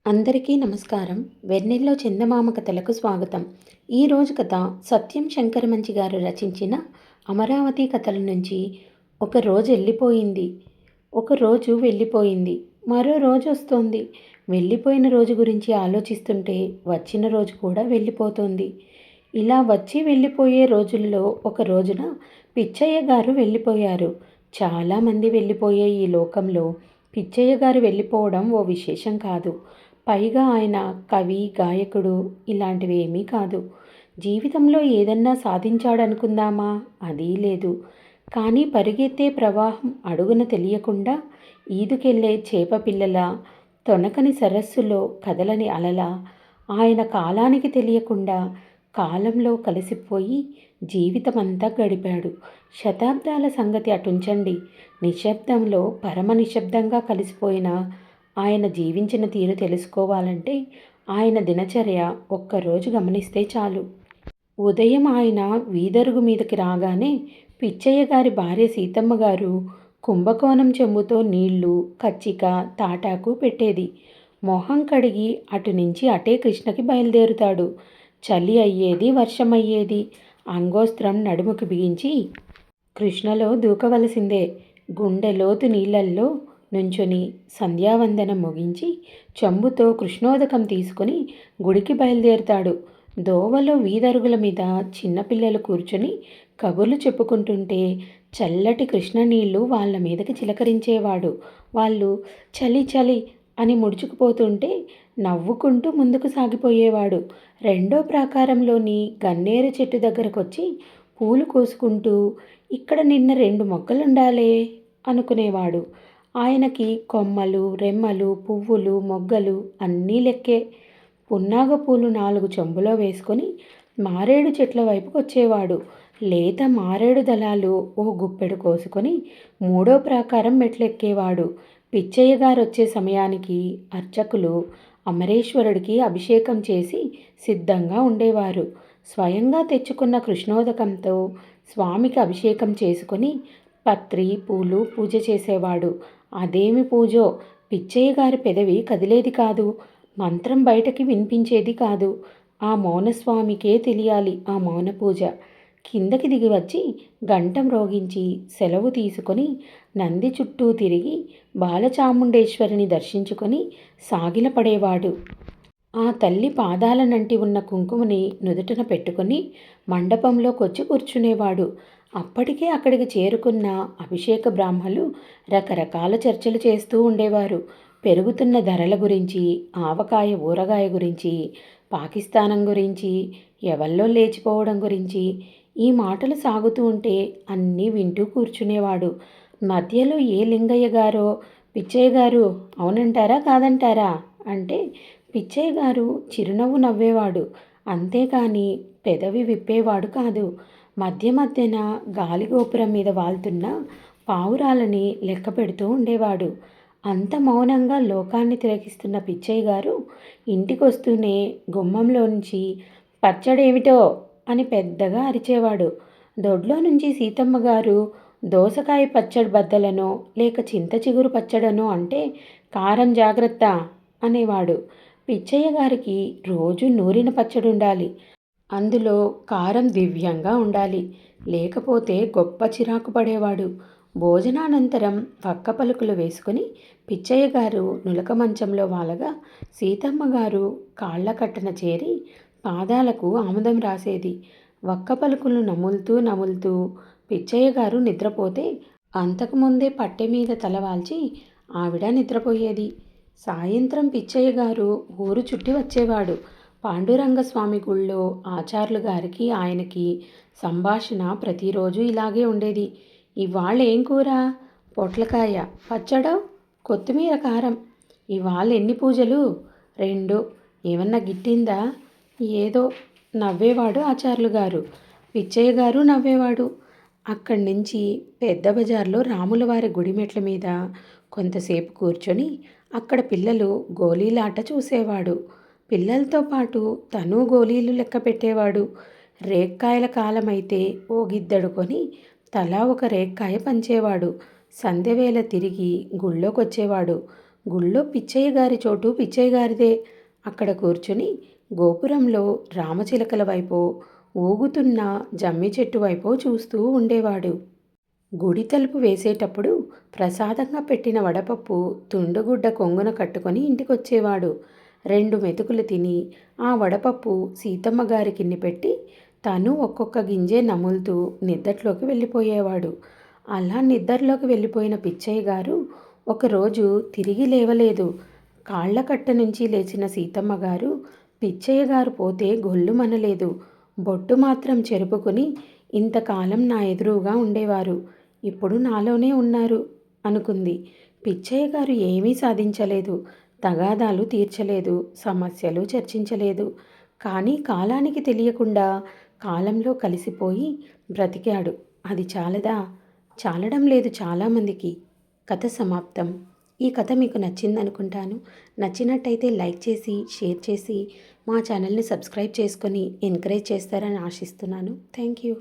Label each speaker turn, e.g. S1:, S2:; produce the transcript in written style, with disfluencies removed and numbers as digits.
S1: అందరికీ నమస్కారం. వెన్నెల్లో చందమామ కథలకు స్వాగతం. ఈరోజు కథ సత్యం శంకరమంచి గారు రచించిన అమరావతి కథల నుంచి ఒక రోజు వెళ్ళిపోయింది. మరో రోజు వస్తోంది. వెళ్ళిపోయిన రోజు గురించి ఆలోచిస్తుంటే వచ్చిన రోజు కూడా వెళ్ళిపోతుంది. ఇలా వచ్చి వెళ్ళిపోయే రోజుల్లో ఒక రోజున పిచ్చయ్య గారు వెళ్ళిపోయారు. చాలామంది వెళ్ళిపోయే ఈ లోకంలో పిచ్చయ్య గారు వెళ్ళిపోవడం ఓ విశేషం కాదు. పైగా ఆయన కవి, గాయకుడు ఇలాంటివి ఏమీ కాదు. జీవితంలో ఏదన్నా సాధించాడనుకుందామా? అదీ లేదు. కానీ పరిగెత్తే ప్రవాహం అడుగున తెలియకుండా ఈదుకెళ్ళే చేపపిల్లల, తొనకని సరస్సులో కదలని అలల, ఆయన కాలానికి తెలియకుండా కాలంలో కలిసిపోయి జీవితమంతా గడిపాడు. శతాబ్దాల సంగతి అటుంచండి, నిశ్శబ్దంలో పరమ నిశ్శబ్దంగా కలిసిపోయిన ఆయన జీవించిన తీరు తెలుసుకోవాలంటే ఆయన దినచర్య ఒక్కరోజు గమనిస్తే చాలు. ఉదయం ఆయన వీధరుగు మీదకి రాగానే పిచ్చయ్య గారి భార్య సీతమ్మ గారు కుంభకోణం చెంబుతో నీళ్లు, కచ్చిక, తాటాకు పెట్టేది. మొహం కడిగి అటు నుంచి అటే కృష్ణకి బయలుదేరుతాడు. చలి అయ్యేది, వర్షం అయ్యేది. అంగోస్త్రం నడుముకి బిగించి కృష్ణలో దూకవలసిందే. గుండె లోతు నీళ్లల్లో నుంచుని సంధ్యావందనం ముగించి చెంబుతో కృష్ణోదకం తీసుకుని గుడికి బయలుదేరుతాడు. దోవలో వీధరుగుల మీద చిన్నపిల్లలు కూర్చుని కబుర్లు చెప్పుకుంటుంటే చల్లటి కృష్ణ నీళ్లు వాళ్ళ మీదకి చిలకరించేవాడు. వాళ్ళు చలి చలి అని ముడుచుకుపోతుంటే నవ్వుకుంటూ ముందుకు సాగిపోయేవాడు. రెండో ప్రాకారంలోని గన్నేరు చెట్టు దగ్గరకొచ్చి పూలు కోసుకుంటూ ఇక్కడ నిన్న 2 మొక్కలుండాలే అనుకునేవాడు. ఆయనకి కొమ్మలు, రెమ్మలు, పువ్వులు, మొగ్గలు అన్నీ లెక్కే. పున్నాగ పూలు 4 చెంబులో వేసుకొని మారేడు చెట్ల వైపుకు వచ్చేవాడు. లేత మారేడు దళాలు ఓ గుప్పెడు కోసుకొని 3వ ప్రాకారం మెట్లెక్కేవాడు. పిచ్చయ్య గారొచ్చే సమయానికి అర్చకులు అమరేశ్వరుడికి అభిషేకం చేసి సిద్ధంగా ఉండేవారు. స్వయంగా తెచ్చుకున్న కృష్ణోదకంతో స్వామికి అభిషేకం చేసుకొని పత్రి, పూలు పూజ చేసేవాడు. అదేమి పూజో! పిచ్చయ్య గారి పెదవి కదిలేది కాదు. మంత్రం బయటకి వినిపించేది కాదు. ఆ మౌనస్వామికే తెలియాలి ఆ మౌన పూజ. కిందకి దిగి వచ్చి గంట మ్రోగించి సెలవు తీసుకొని నంది చుట్టూ తిరిగి బాలచాముండేశ్వరిని దర్శించుకొని సాగిలపడేవాడు. ఆ తల్లి పాదాలనంటి ఉన్న కుంకుమని నుదుటన పెట్టుకొని మండపంలోకొచ్చి కూర్చునేవాడు. అప్పటికే అక్కడికి చేరుకున్న అభిషేక బ్రాహ్మలు రకరకాల చర్చలు చేస్తూ ఉండేవారు. పెరుగుతున్న ధరల గురించి, ఆవకాయ ఊరగాయ గురించి, పాకిస్తానం గురించి, ఎవల్లో లేచిపోవడం గురించి ఈ మాటలు సాగుతూ ఉంటే అన్నీ వింటూ కూర్చునేవాడు. మధ్యలో ఏ లింగయ్య గారో పిచ్చయ్య గారు అవునంటారా కాదంటారా అంటే పిచ్చయ్య గారు చిరునవ్వు నవ్వేవాడు. అంతేకాని పెదవి విప్పేవాడు కాదు. మధ్య మధ్యన గాలిగోపురం మీద వాల్తున్న పావురాలని లెక్క పెడుతూ ఉండేవాడు. అంత మౌనంగా లోకాన్ని తిలకిస్తున్న పిచ్చయ్య గారు ఇంటికొస్తూనే గుమ్మంలోంచి పచ్చడేమిటో అని పెద్దగా అరిచేవాడు. దొడ్లో నుంచి సీతమ్మ గారు దోసకాయ పచ్చడి బద్దలనో లేక చింత చిగురు పచ్చడనో అంటే కారం జాగ్రత్త అనేవాడు. పిచ్చయ్య గారికి రోజు నూరిన పచ్చడుండాలి. అందులో కారం దివ్యంగా ఉండాలి. లేకపోతే గొప్ప చిరాకు పడేవాడు. భోజనానంతరం వక్క పలుకులు వేసుకుని పిచ్చయ్య గారు నులక మంచంలో వాలగా సీతమ్మ గారు కాళ్ళ కట్టన చేరి పాదాలకు ఆముదం రాసేది. వక్క పలుకులు నములుతూ నములుతూ పిచ్చయ్య గారు నిద్రపోతే అంతకుముందే పట్టె మీద తలవాల్చి ఆవిడ నిద్రపోయేది. సాయంత్రం పిచ్చయ్య గారు ఊరు చుట్టి వచ్చేవాడు. పాండురంగస్వామి గుళ్ళో ఆచార్యులు గారికి ఆయనకి సంభాషణ ప్రతిరోజు ఇలాగే ఉండేది. ఇవాళ ఏం కూర? పొట్లకాయ పచ్చడం, కొత్తిమీర కారం. ఇవాళ ఎన్ని పూజలు? 2. ఏమన్నా గిట్టిందా? ఏదో నవ్వేవాడు ఆచార్యులు గారు. పిచ్చయ్య గారు నవ్వేవాడు. అక్కడి నుంచి పెద్ద బజార్లో రాములవారి గుడి మెట్ల మీద కొంతసేపు కూర్చొని అక్కడ పిల్లలు గోలీలాట చూసేవాడు. పిల్లలతో పాటు తను గోలీలు లెక్క పెట్టేవాడు. రేక్కాయల కాలమైతే ఓ గిద్దడు కొని తలా ఒక రేక్కాయ పంచేవాడు. సంధ్యవేళ తిరిగి గుళ్ళోకొచ్చేవాడు. గుళ్ళో పిచ్చయ్య గారి చోటు పిచ్చయ్య గారిదే. అక్కడ కూర్చుని గోపురంలో రామచిలకల వైపో ఊగుతున్న జమ్మి చెట్టు వైపో చూస్తూ ఉండేవాడు. గుడి తలుపు వేసేటప్పుడు ప్రసాదంగా పెట్టిన వడపప్పు తుండుగుడ్డ కొంగున కట్టుకొని ఇంటికొచ్చేవాడు. 2 మెతుకులు తిని ఆ వడపప్పు సీతమ్మ గారికిన్ని పెట్టి తను ఒక్కొక్క గింజే నములుతూ నిద్దట్లోకి వెళ్ళిపోయేవాడు. అలా నిద్రలోకి వెళ్ళిపోయిన పిచ్చయ్య గారు ఒకరోజు తిరిగి లేవలేదు. కాళ్ళ కట్ట నుంచి లేచిన సీతమ్మ గారు పిచ్చయ్య గారు పోతే గొల్లుమనలేదు. బొట్టు మాత్రం చెరుపుకుని ఇంతకాలం నా ఎదురుగా ఉండేవారు, ఇప్పుడు నాలోనే ఉన్నారు అనుకుంది. పిచ్చయ్య గారు ఏమీ సాధించలేదు, తగాదాలు తీర్చలేదు, సమస్యలు చర్చించలేదు. కానీ కాలానికి తెలియకుండా కాలంలో కలిసిపోయి బ్రతికాడు. అది చాలదా? చాలడం లేదు చాలామందికి. కథ సమాప్తం. ఈ కథ మీకు నచ్చిందనుకుంటాను. నచ్చినట్టయితే లైక్ చేసి, షేర్ చేసి, మా ఛానల్ని సబ్స్క్రైబ్ చేసుకొని ఎంకరేజ్ చేస్తారని ఆశిస్తున్నాను. Thank you.